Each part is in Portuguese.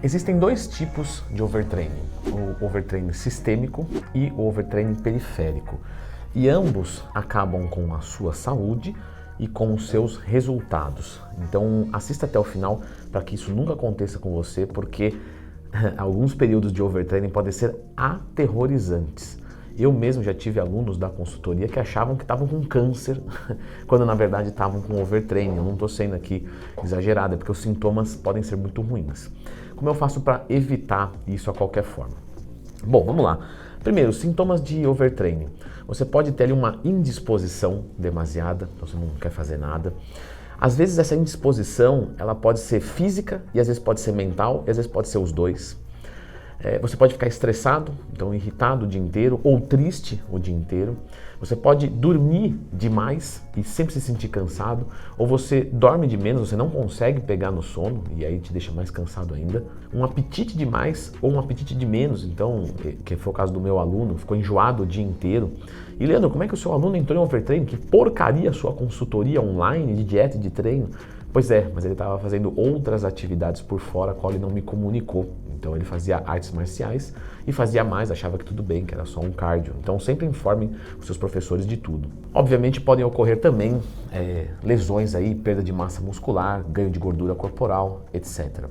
Existem dois tipos de overtraining, o overtraining sistêmico e o overtraining periférico. E ambos acabam com a sua saúde e com os seus resultados. Então assista até o final para que isso nunca aconteça com você, porque alguns períodos de overtraining podem ser aterrorizantes. Eu mesmo já tive alunos da consultoria que achavam que estavam com câncer, quando na verdade estavam com overtraining. Eu não estou sendo aqui exagerado, é porque os sintomas podem ser muito ruins. Como eu faço para evitar isso a qualquer forma? Bom, vamos lá. Primeiro, sintomas de overtraining. Você pode ter ali uma indisposição demasiada, então você não quer fazer nada. Às vezes essa indisposição, ela pode ser física e às vezes pode ser mental e às vezes pode ser os dois. Você pode ficar estressado, então irritado o dia inteiro, ou triste o dia inteiro. Você pode dormir demais e sempre se sentir cansado, ou você dorme de menos, você não consegue pegar no sono e aí te deixa mais cansado ainda. Um apetite demais ou um apetite de menos, então, que foi o caso do meu aluno, ficou enjoado o dia inteiro. E Leandro, como é que o seu aluno entrou em overtraining? Que porcaria a sua consultoria online de dieta e de treino? Pois é, mas ele estava fazendo outras atividades por fora, a qual ele não me comunicou. Então ele fazia artes marciais e fazia mais, achava que tudo bem, que era só um cardio. Então sempre informem os seus professores de tudo. Obviamente podem ocorrer também lesões aí, perda de massa muscular, ganho de gordura corporal, etc.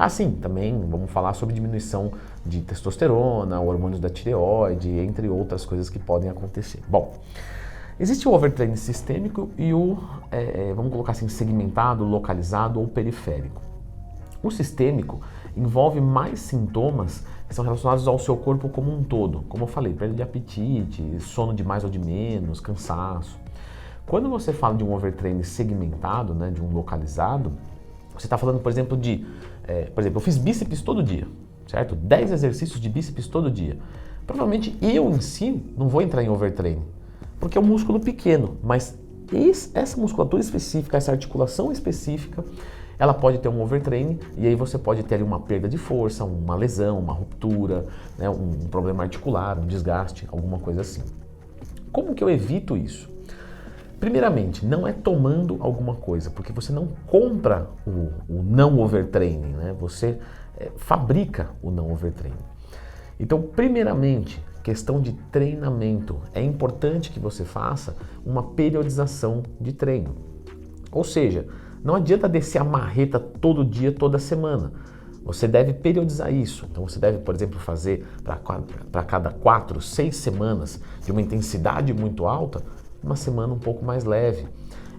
Sim, também vamos falar sobre diminuição de testosterona, hormônios da tireoide, entre outras coisas que podem acontecer. Bom, existe o overtraining sistêmico e o, vamos colocar assim, segmentado, localizado ou periférico. O sistêmico envolve mais sintomas que são relacionados ao seu corpo como um todo. Como eu falei, perda de apetite, sono de mais ou de menos, cansaço. Quando você fala de um overtraining segmentado, né, de um localizado, você está falando, por exemplo, eu fiz bíceps todo dia, certo? 10 exercícios de bíceps todo dia. Provavelmente eu em si não vou entrar em overtraining, porque é um músculo pequeno, mas essa musculatura específica, essa articulação específica, ela pode ter um overtraining e aí você pode ter ali uma perda de força, uma lesão, uma ruptura, né, um problema articular, um desgaste, alguma coisa assim. Como que eu evito isso? Primeiramente, não é tomando alguma coisa, porque você não compra o não overtraining, né? Você fabrica o não overtraining. Então, primeiramente, questão de treinamento. É importante que você faça uma periodização de treino. Ou seja, não adianta descer a marreta todo dia, toda semana. Você deve periodizar isso. Então você deve, por exemplo, fazer para cada 4, 6 semanas de uma intensidade muito alta, uma semana um pouco mais leve.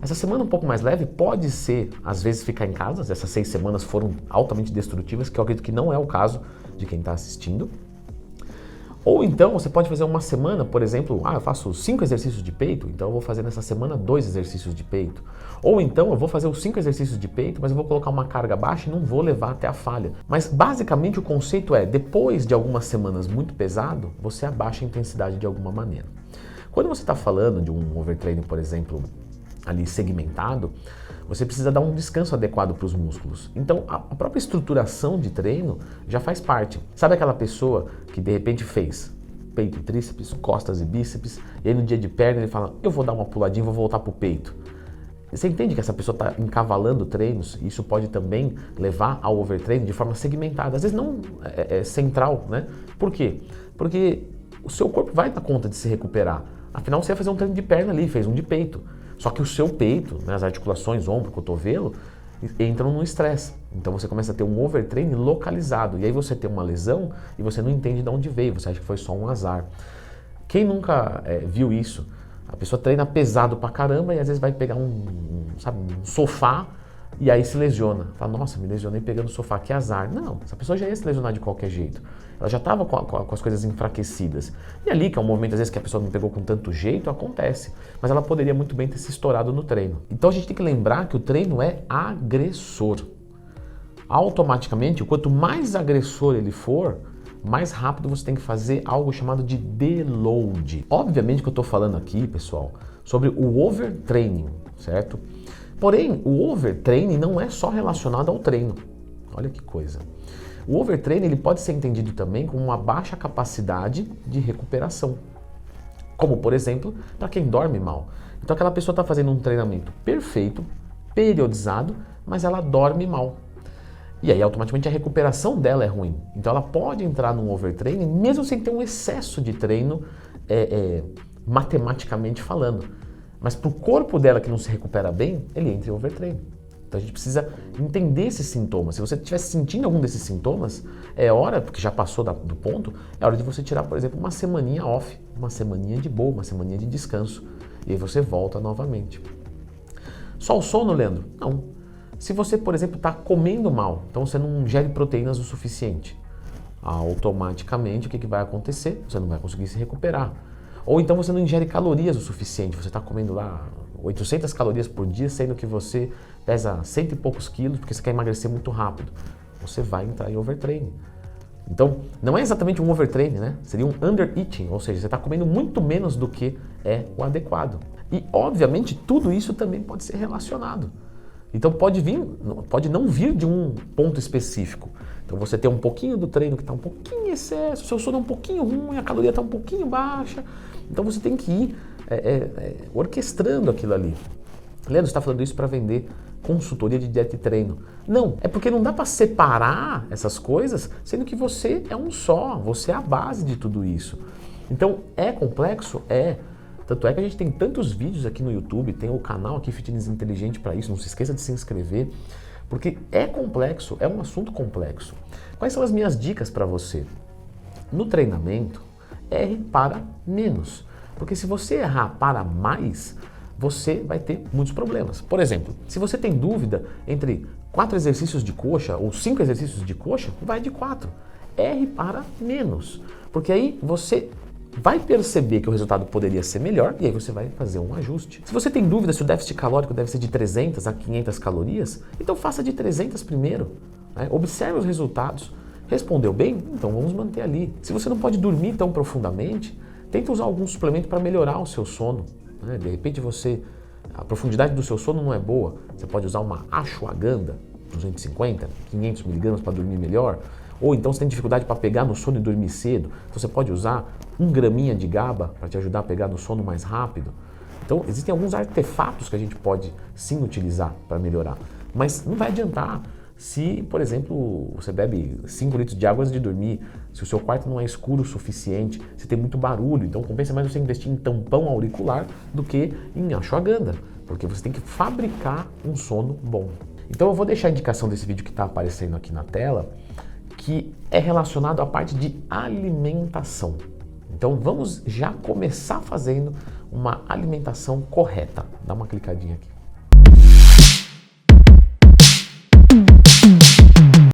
Essa semana um pouco mais leve pode ser, às vezes, ficar em casa. Essas 6 semanas foram altamente destrutivas, que eu acredito que não é o caso de quem está assistindo. Ou então você pode fazer uma semana, por exemplo, eu faço 5 exercícios de peito, então eu vou fazer nessa semana 2 exercícios de peito. Ou então eu vou fazer os 5 exercícios de peito, mas eu vou colocar uma carga baixa e não vou levar até a falha. Mas basicamente o conceito é, depois de algumas semanas muito pesado, você abaixa a intensidade de alguma maneira. Quando você está falando de um overtraining, por exemplo, ali segmentado, você precisa dar um descanso adequado para os músculos. Então, a própria estruturação de treino já faz parte. Sabe aquela pessoa que de repente fez peito, tríceps, costas e bíceps, e aí no dia de perna ele fala, eu vou dar uma puladinha e vou voltar para o peito. Você entende que essa pessoa está encavalando treinos, e isso pode também levar ao overtraining de forma segmentada, às vezes não central, né? Por quê? Porque o seu corpo vai dar conta de se recuperar. Afinal, você vai fazer um treino de perna ali, fez um de peito. Só que o seu peito, né, as articulações, ombro, cotovelo, entram no estresse. Então você começa a ter um overtraining localizado. E aí você tem uma lesão e você não entende de onde veio, você acha que foi só um azar. Quem nunca viu isso? A pessoa treina pesado pra caramba e às vezes vai pegar um sofá e aí se lesiona. Fala, nossa, me lesionei pegando o sofá, que azar. Não, essa pessoa já ia se lesionar de qualquer jeito. Ela já estava com as coisas enfraquecidas. E ali, que é um momento às vezes que a pessoa não pegou com tanto jeito, acontece. Mas ela poderia muito bem ter se estourado no treino. Então a gente tem que lembrar que o treino é agressor. Automaticamente, quanto mais agressor ele for, mais rápido você tem que fazer algo chamado de deload. Obviamente que eu estou falando aqui, pessoal, sobre o overtraining, certo? Porém, o overtraining não é só relacionado ao treino. Olha que coisa. O overtraining ele pode ser entendido também como uma baixa capacidade de recuperação. Como, por exemplo, para quem dorme mal. Então aquela pessoa está fazendo um treinamento perfeito, periodizado, mas ela dorme mal. E aí automaticamente a recuperação dela é ruim. Então ela pode entrar num overtraining mesmo sem ter um excesso de treino matematicamente falando. Mas para o corpo dela que não se recupera bem, ele entra em overtraining. Então a gente precisa entender esses sintomas. Se você estiver sentindo algum desses sintomas, é hora, porque já passou do ponto, é hora de você tirar, por exemplo, uma semaninha off, uma semaninha de boa, uma semaninha de descanso. E aí você volta novamente. Só o sono, Leandro? Não. Se você, por exemplo, está comendo mal, então você não ingere proteínas o suficiente, automaticamente o que vai acontecer? Você não vai conseguir se recuperar. Ou então você não ingere calorias o suficiente, você está comendo lá 800 calorias por dia, sendo que você pesa 100 e poucos quilos porque você quer emagrecer muito rápido. Você vai entrar em overtraining. Então, não é exatamente um overtraining, né? Seria um undereating, ou seja, você está comendo muito menos do que é o adequado. E, obviamente, tudo isso também pode ser relacionado. Então pode não vir de um ponto específico. Então você tem um pouquinho do treino que está um pouquinho em excesso, o seu sono é um pouquinho ruim, a caloria está um pouquinho baixa. Então você tem que ir orquestrando aquilo ali. Leandro, você está falando isso para vender consultoria de dieta e treino. Não, é porque não dá para separar essas coisas, sendo que você é um só, você é a base de tudo isso. Então é complexo? É. Tanto é que a gente tem tantos vídeos aqui no YouTube, tem o canal aqui Fitness Inteligente para isso, não se esqueça de se inscrever, porque é complexo, é um assunto complexo. Quais são as minhas dicas para você? No treinamento, erre para menos, porque se você errar para mais, você vai ter muitos problemas. Por exemplo, se você tem dúvida entre 4 exercícios de coxa ou 5 exercícios de coxa, vai de 4. Erre para menos, porque aí você vai perceber que o resultado poderia ser melhor e aí você vai fazer um ajuste. Se você tem dúvida se o déficit calórico deve ser de 300 a 500 calorias, então faça de 300 primeiro. Né? Observe os resultados. Respondeu bem? Então vamos manter ali. Se você não pode dormir tão profundamente, tenta usar algum suplemento para melhorar o seu sono. Né? De repente a profundidade do seu sono não é boa. Você pode usar uma ashwagandha, 250, 500 miligramas para dormir melhor. Ou então você tem dificuldade para pegar no sono e dormir cedo, então você pode usar 1 graminha de GABA para te ajudar a pegar no sono mais rápido. Então existem alguns artefatos que a gente pode sim utilizar para melhorar, mas não vai adiantar se, por exemplo, você bebe 5 litros de água antes de dormir, se o seu quarto não é escuro o suficiente, se tem muito barulho, então compensa mais você investir em tampão auricular do que em ashwagandha, porque você tem que fabricar um sono bom. Então eu vou deixar a indicação desse vídeo que está aparecendo aqui na tela, que é relacionado à parte de alimentação. Então vamos já começar fazendo uma alimentação correta. Dá uma clicadinha aqui.